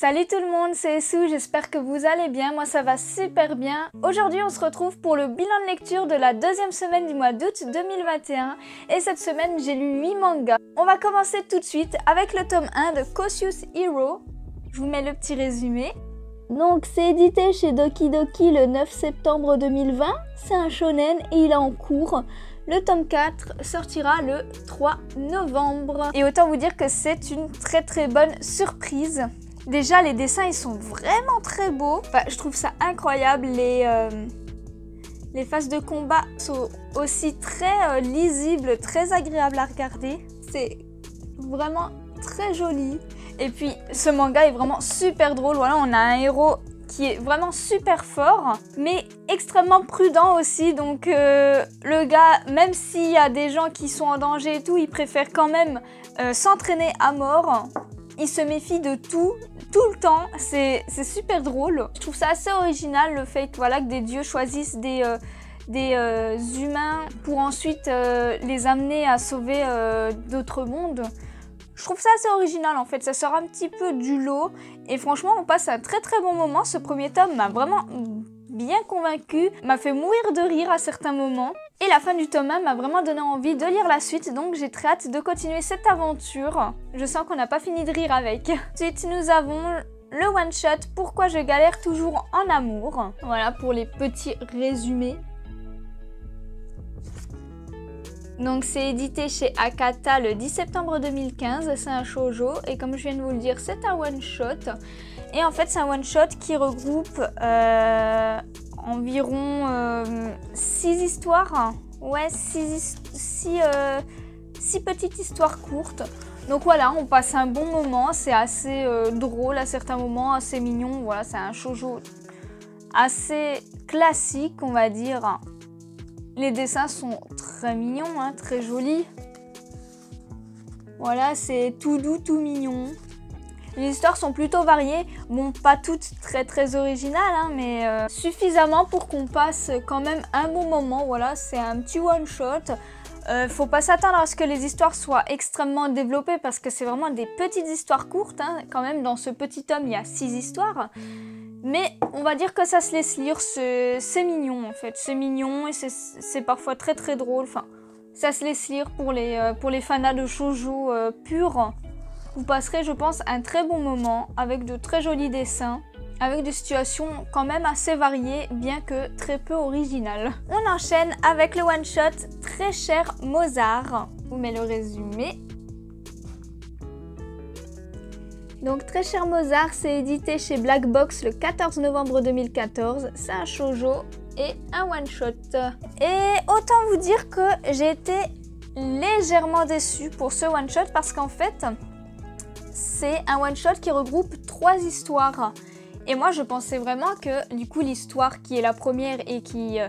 Salut tout le monde, c'est Sue, j'espère que vous allez bien, moi ça va super bien. Aujourd'hui on se retrouve pour le bilan de lecture de la deuxième semaine du mois d'août 2021 et cette semaine j'ai lu 8 mangas. On va commencer tout de suite avec le tome 1 de Cautious Hero. Je vous mets le petit résumé. Donc c'est édité chez Doki Doki le 9 septembre 2020, c'est un shonen et il est en cours. Le tome 4 sortira le 3 novembre. Et autant vous dire que c'est une très bonne surprise. Déjà les dessins ils sont vraiment très beaux. Enfin, je trouve ça incroyable. Les phases de combat sont aussi très lisibles, très agréables à regarder. C'est vraiment très joli. Et puis ce manga est vraiment super drôle. Voilà, on a un héros qui est vraiment super fort, mais extrêmement prudent aussi. Donc le gars, même s'il y a des gens qui sont en danger et tout, il préfère quand même s'entraîner à mort. Il se méfie de tout le temps. C'est super drôle. Je trouve ça assez original le fait que, voilà, que des dieux choisissent des humains pour ensuite les amener à sauver d'autres mondes. Je trouve ça assez original en fait, ça sort un petit peu du lot et franchement on passe un très bon moment. Ce premier tome m'a vraiment bien convaincu, m'a fait mourir de rire à certains moments et la fin du tome 1 m'a vraiment donné envie de lire la suite, donc j'ai très hâte de continuer cette aventure. Je sens qu'on n'a pas fini de rire avec. Ensuite nous avons le one shot Pourquoi je galère toujours en amour. Voilà pour les petits résumés. Donc c'est édité chez Akata le 10 septembre 2015, c'est un shoujo et comme je viens de vous le dire c'est un one shot. Et en fait c'est un one shot qui regroupe environ 6 histoires, ouais 6 petites histoires courtes. Donc voilà, on passe un bon moment, c'est assez drôle à certains moments, assez mignon, voilà c'est un shoujo assez classique on va dire. Les dessins sont très mignons, hein, très jolis. Voilà, c'est tout doux, tout mignon. Les histoires sont plutôt variées. Bon, pas toutes très originales, hein, mais suffisamment pour qu'on passe quand même un bon moment. Voilà, c'est un petit one-shot. Faut pas s'attendre à ce que les histoires soient extrêmement développées parce que c'est vraiment des petites histoires courtes. Hein. Quand même, dans ce petit tome, il y a 6 histoires. Mais on va dire que ça se laisse lire, c'est mignon en fait, c'est mignon et c'est parfois très drôle. Enfin, ça se laisse lire pour les fanas de shoujo pur. Vous passerez, je pense, un très bon moment avec de très jolis dessins, avec des situations quand même assez variées, bien que très peu originales. On enchaîne avec le one shot Très cher Mozart. Je vous mets le résumé. Donc Très cher Mozart, c'est édité chez Black Box le 14 novembre 2014. C'est un shoujo et un one-shot. Et autant vous dire que j'ai été légèrement déçue pour ce one-shot parce qu'en fait, c'est un one-shot qui regroupe 3 histoires. Et moi, je pensais vraiment que du coup, l'histoire qui est la première et qui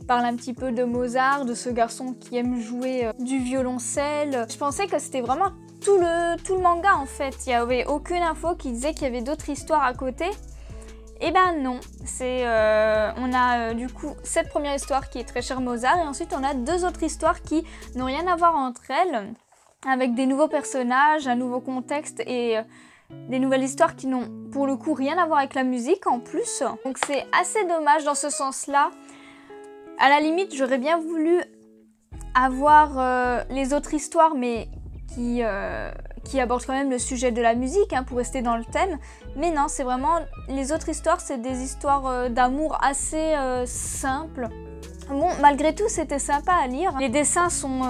parle un petit peu de Mozart, de ce garçon qui aime jouer du violoncelle, je pensais que c'était vraiment tout le manga en fait. Il n'y avait aucune info qui disait qu'il y avait d'autres histoires à côté. Et ben non, on a du coup cette première histoire qui est Très cher Mozart et ensuite on a 2 autres histoires qui n'ont rien à voir entre elles, avec des nouveaux personnages, un nouveau contexte et des nouvelles histoires qui n'ont pour le coup rien à voir avec la musique en plus. Donc c'est assez dommage dans ce sens-là. À la limite, j'aurais bien voulu avoir les autres histoires mais qui aborde quand même le sujet de la musique hein, pour rester dans le thème. Mais non, c'est vraiment... Les autres histoires, c'est des histoires d'amour assez simples. Bon, malgré tout, c'était sympa à lire. Les dessins sont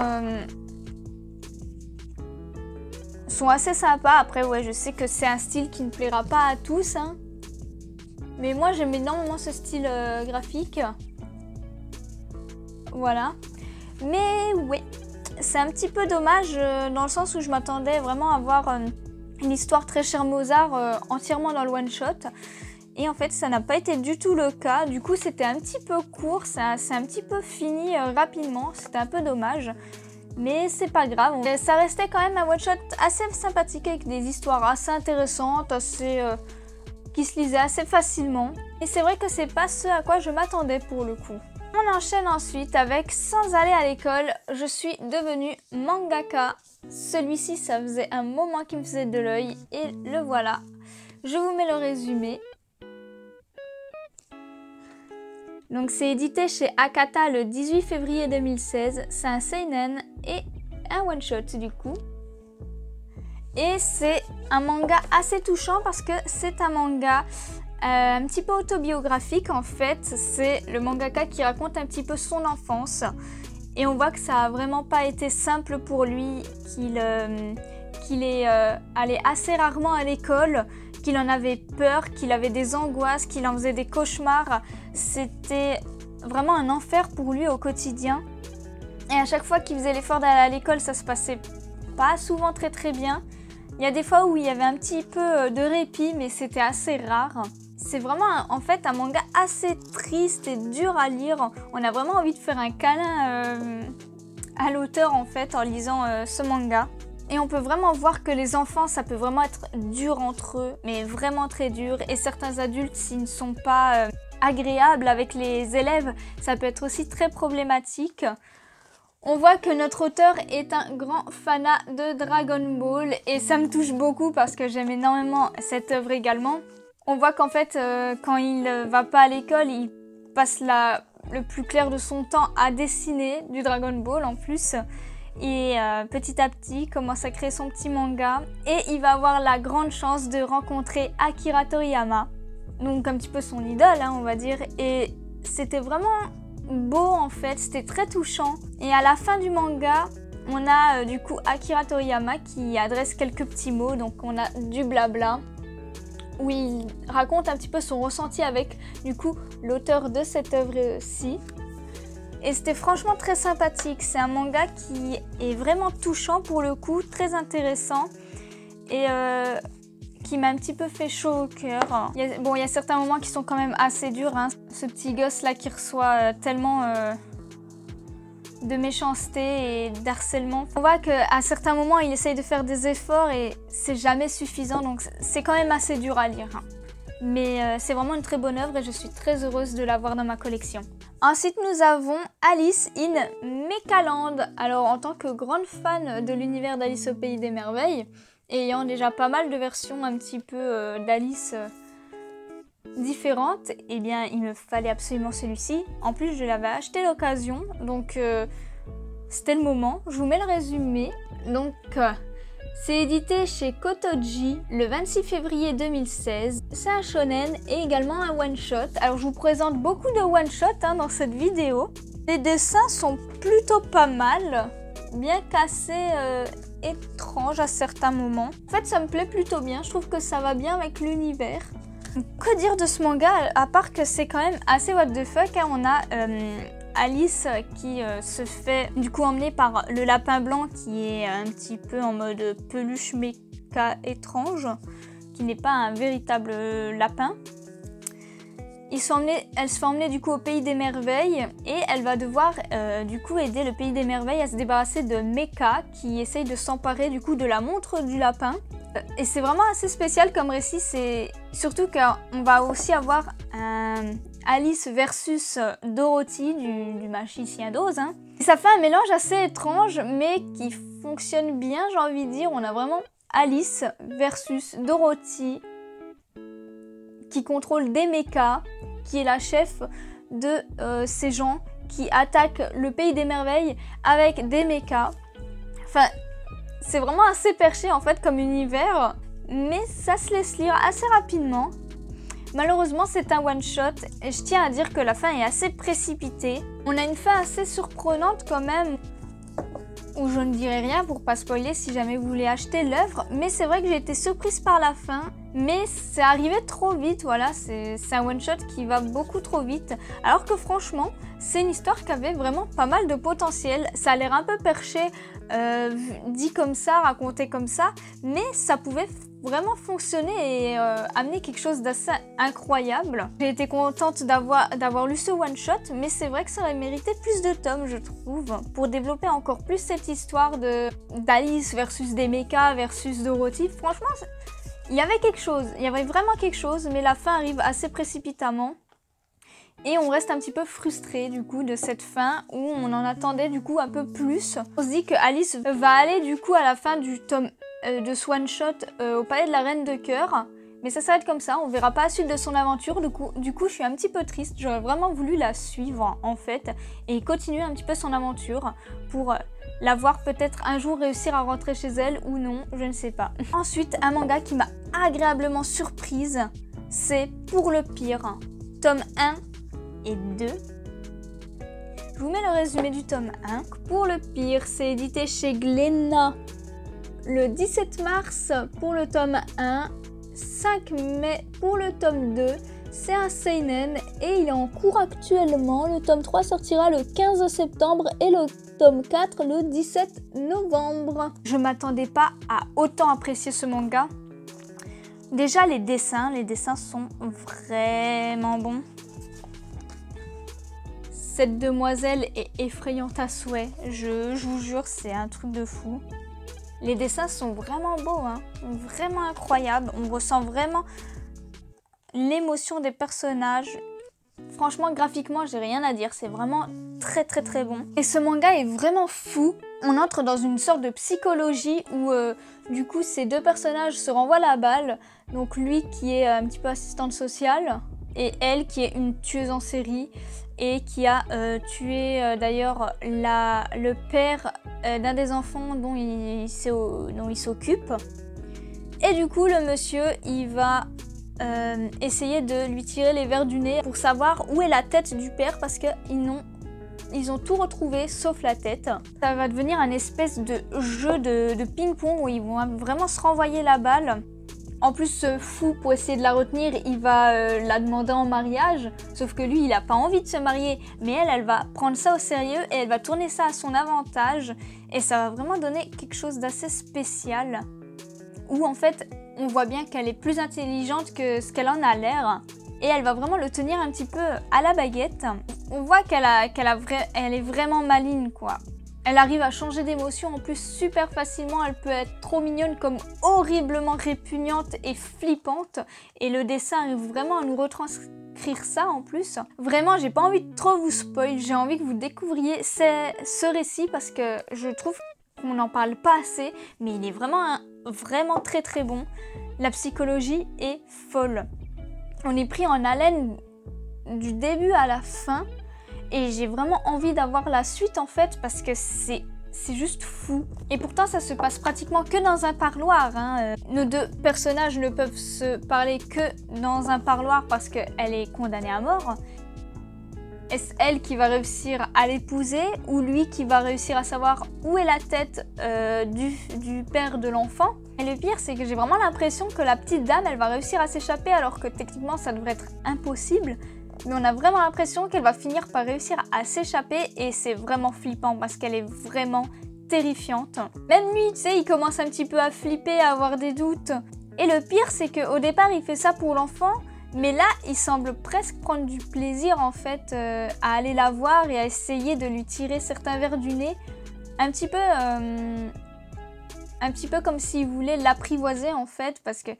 assez sympas. Après, ouais, je sais que c'est un style qui ne plaira pas à tous. Hein. Mais moi, j'aime énormément ce style graphique. Voilà. Mais ouais. C'est un petit peu dommage dans le sens où je m'attendais vraiment à voir une histoire Très cher Mozart entièrement dans le one-shot. Et en fait, ça n'a pas été du tout le cas. Du coup, c'était un petit peu court, c'est un petit peu fini rapidement. C'était un peu dommage. Mais c'est pas grave. Ça restait quand même un one-shot assez sympathique avec des histoires assez intéressantes, qui se lisaient assez facilement. Et c'est vrai que c'est pas ce à quoi je m'attendais pour le coup. On enchaîne ensuite avec Sans aller à l'école, je suis devenue mangaka. Celui-ci, ça faisait un moment qu'il me faisait de l'œil et le voilà. Je vous mets le résumé. Donc c'est édité chez Akata le 18 février 2016. C'est un seinen et un one-shot du coup. Et c'est un manga assez touchant parce que c'est un manga un petit peu autobiographique en fait. C'est le mangaka qui raconte un petit peu son enfance. Et on voit que ça a vraiment pas été simple pour lui, qu'il est allé assez rarement à l'école, qu'il en avait peur, qu'il avait des angoisses, qu'il en faisait des cauchemars. C'était vraiment un enfer pour lui au quotidien. Et à chaque fois qu'il faisait l'effort d'aller à l'école, ça se passait pas souvent très bien. Il y a des fois où il y avait un petit peu de répit, mais c'était assez rare. C'est vraiment en fait un manga assez triste et dur à lire. On a vraiment envie de faire un câlin à l'auteur en fait en lisant ce manga. Et on peut vraiment voir que les enfants, ça peut vraiment être dur entre eux, mais vraiment très dur. Et certains adultes, s'ils ne sont pas agréables avec les élèves, ça peut être aussi très problématique. On voit que notre auteur est un grand fanat de Dragon Ball et ça me touche beaucoup parce que j'aime énormément cette œuvre également. On voit qu'en fait, quand il va pas à l'école, il passe le plus clair de son temps à dessiner du Dragon Ball en plus. Et petit à petit, commence à créer son petit manga. Et il va avoir la grande chance de rencontrer Akira Toriyama. Donc un petit peu son idole, hein, on va dire. Et c'était vraiment beau en fait, c'était très touchant. Et à la fin du manga, on a du coup Akira Toriyama qui adresse quelques petits mots. Donc on a du blabla, où il raconte un petit peu son ressenti avec du coup l'auteur de cette œuvre-ci. Et c'était franchement très sympathique. C'est un manga qui est vraiment touchant pour le coup, très intéressant et qui m'a un petit peu fait chaud au cœur. Il y a certains moments qui sont quand même assez durs, hein. Ce petit gosse là qui reçoit tellement de méchanceté et d'harcèlement. On voit qu'à certains moments il essaye de faire des efforts et c'est jamais suffisant, donc c'est quand même assez dur à lire, hein. Mais c'est vraiment une très bonne œuvre et je suis très heureuse de l'avoir dans ma collection. Ensuite, nous avons Alice in Mekaland. Alors, en tant que grande fan de l'univers d'Alice au Pays des Merveilles, et ayant déjà pas mal de versions un petit peu d'Alice différentes, eh bien, il me fallait absolument celui-ci. En plus, je l'avais acheté à l'occasion, donc c'était le moment. Je vous mets le résumé. Donc, c'est édité chez Kotoji le 26 février 2016. C'est un shonen et également un one-shot. Alors je vous présente beaucoup de one-shot dans cette vidéo. Les dessins sont plutôt pas mal, bien qu'assez étranges à certains moments. En fait ça me plaît plutôt bien, je trouve que ça va bien avec l'univers. Que dire de ce manga à part que c'est quand même assez what the fuck, hein. On a Alice qui se fait du coup emmener par le lapin blanc qui est un petit peu en mode peluche méca étrange, qui n'est pas un véritable lapin. Elle se fait emmener du coup au Pays des Merveilles et elle va devoir du coup aider le Pays des Merveilles à se débarrasser de Mecha qui essaye de s'emparer du coup de la montre du lapin. Et c'est vraiment assez spécial comme récit, c'est surtout qu'on va aussi avoir un Alice versus Dorothy du magicien d'Oz, hein. Ça fait un mélange assez étrange mais qui fonctionne bien, j'ai envie de dire. On a vraiment Alice versus Dorothy qui contrôle des mechas, qui est la chef de ces gens qui attaquent le Pays des Merveilles avec des mechas. Enfin, c'est vraiment assez perché en fait comme univers, mais ça se laisse lire assez rapidement. Malheureusement, c'est un one-shot et je tiens à dire que la fin est assez précipitée. On a une fin assez surprenante quand même, où je ne dirai rien pour pas spoiler si jamais vous voulez acheter l'œuvre, mais c'est vrai que j'ai été surprise par la fin, mais c'est arrivé trop vite, voilà, c'est un one-shot qui va beaucoup trop vite, alors que franchement, c'est une histoire qui avait vraiment pas mal de potentiel. Ça a l'air un peu perché, dit comme ça, raconté comme ça, mais ça pouvait vraiment fonctionner et amener quelque chose d'assez incroyable. J'ai été contente d'avoir lu ce one-shot, mais c'est vrai que ça aurait mérité plus de tomes, je trouve, pour développer encore plus cette histoire d'Alice versus des mechas versus Dorothy. Franchement, il y avait quelque chose, il y avait vraiment quelque chose, mais la fin arrive assez précipitamment. Et on reste un petit peu frustré du coup de cette fin où on en attendait du coup un peu plus. On se dit que Alice va aller du coup à la fin du tome de ce one shot au palais de la Reine de Cœur, Mais ça s'arrête comme ça, on verra pas la suite de son aventure, du coup je suis un petit peu triste, j'aurais vraiment voulu la suivre en fait, et continuer un petit peu son aventure pour la voir peut-être un jour réussir à rentrer chez elle ou non, je ne sais pas. Ensuite, un manga qui m'a agréablement surprise, c'est Pour le pire, tome 1 et 2. Je vous mets le résumé du tome 1. Pour le pire, c'est édité chez Glénat le 17 mars pour le tome 1, 5 mai pour le tome 2. C'est un seinen et il est en cours actuellement. Le tome 3 sortira le 15 septembre et le tome 4 le 17 novembre. Je m'attendais pas à autant apprécier ce manga. Déjà les dessins sont vraiment bons. Cette demoiselle est effrayante à souhait, je vous jure, c'est un truc de fou. Les dessins sont vraiment beaux, hein, vraiment incroyables. On ressent vraiment l'émotion des personnages. Franchement, graphiquement, j'ai rien à dire. C'est vraiment très très très bon. Et ce manga est vraiment fou. On entre dans une sorte de psychologie où du coup ces deux personnages se renvoient la balle. Donc lui qui est un petit peu assistante sociale et elle qui est une tueuse en série et qui a tué d'ailleurs le père d'un des enfants dont il s'occupe. Et du coup le monsieur il va essayer de lui tirer les vers du nez pour savoir où est la tête du père parce qu'ils ont tout retrouvé sauf la tête. Ça va devenir un espèce de jeu de ping-pong où ils vont vraiment se renvoyer la balle. En plus, ce fou, pour essayer de la retenir, il va la demander en mariage. Sauf que lui, il n'a pas envie de se marier. Mais elle va prendre ça au sérieux et elle va tourner ça à son avantage. Et ça va vraiment donner quelque chose d'assez spécial. Où en fait, on voit bien qu'elle est plus intelligente que ce qu'elle en a l'air. Et elle va vraiment le tenir un petit peu à la baguette. On voit elle est vraiment maligne, quoi. Elle arrive à changer d'émotion en plus super facilement, elle peut être trop mignonne comme horriblement répugnante et flippante. Et le dessin arrive vraiment à nous retranscrire ça en plus. Vraiment, j'ai pas envie de trop vous spoil, j'ai envie que vous découvriez ce récit parce que je trouve qu'on n'en parle pas assez, mais il est vraiment très très bon. La psychologie est folle. On est pris en haleine du début à la fin. Et j'ai vraiment envie d'avoir la suite en fait parce que c'est juste fou. Et pourtant ça se passe pratiquement que dans un parloir. Hein. Nos deux personnages ne peuvent se parler que dans un parloir parce qu'elle est condamnée à mort. Est-ce elle qui va réussir à l'épouser ou lui qui va réussir à savoir où est la tête du père de l'enfant? Et le pire c'est que j'ai vraiment l'impression que la petite dame elle va réussir à s'échapper alors que techniquement ça devrait être impossible. Mais on a vraiment l'impression qu'elle va finir par réussir à s'échapper et c'est vraiment flippant parce qu'elle est vraiment terrifiante. Même lui, tu sais, il commence un petit peu à flipper, à avoir des doutes. Et le pire, c'est qu'au départ, il fait ça pour l'enfant, mais là, il semble presque prendre du plaisir en fait à aller la voir et à essayer de lui tirer certains vers du nez. Un petit peu comme s'il voulait l'apprivoiser en fait, parce que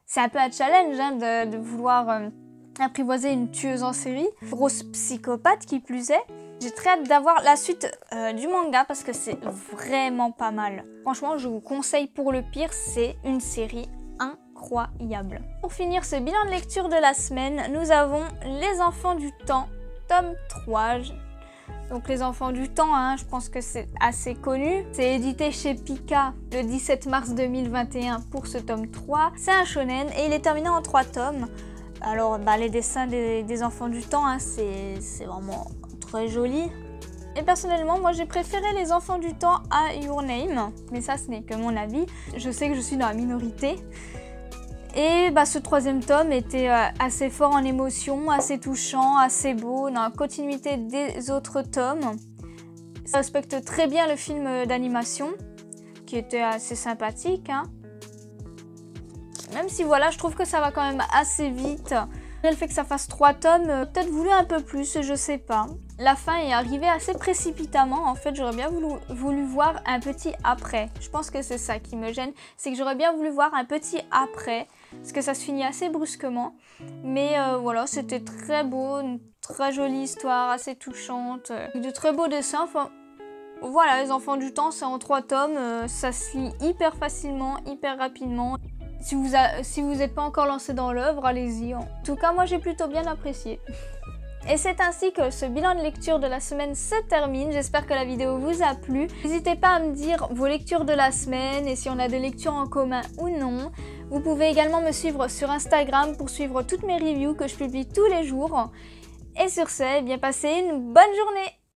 c'est un peu un challenge hein, de vouloir... apprivoiser une tueuse en série, grosse psychopathe qui plus est. J'ai très hâte d'avoir la suite du manga parce que c'est vraiment pas mal. Franchement, je vous conseille Pour le pire, c'est une série incroyable. Pour finir ce bilan de lecture de la semaine, nous avons Les Enfants du Temps, tome 3. Donc Les Enfants du Temps, hein, je pense que c'est assez connu. C'est édité chez Pika le 17 mars 2021 pour ce tome 3. C'est un shonen et il est terminé en 3 tomes. Alors les dessins des enfants du temps, hein, c'est vraiment très joli. Et personnellement, moi j'ai préféré Les Enfants du Temps à Your Name. Mais ça, ce n'est que mon avis. Je sais que je suis dans la minorité. Et ce 3e tome était assez fort en émotion, assez touchant, assez beau, dans la continuité des autres tomes. Ça respecte très bien le film d'animation, qui était assez sympathique, hein. Même si voilà, je trouve que ça va quand même assez vite. Le fait que ça fasse 3 tomes, peut-être voulu un peu plus, je sais pas. La fin est arrivée assez précipitamment. En fait, j'aurais bien voulu voir un petit après. Je pense que c'est ça qui me gêne. C'est que j'aurais bien voulu voir un petit après. Parce que ça se finit assez brusquement. Mais voilà, c'était très beau. Une très jolie histoire, assez touchante. De très beaux dessins. Enfin, voilà, Les Enfants du Temps, c'est en 3 tomes. Ça se lit hyper facilement, hyper rapidement. Si vous n'êtes pas encore lancé dans l'œuvre, allez-y. En tout cas, moi j'ai plutôt bien apprécié. Et c'est ainsi que ce bilan de lecture de la semaine se termine. J'espère que la vidéo vous a plu. N'hésitez pas à me dire vos lectures de la semaine et si on a des lectures en commun ou non. Vous pouvez également me suivre sur Instagram pour suivre toutes mes reviews que je publie tous les jours. Et sur ce, bien passez une bonne journée!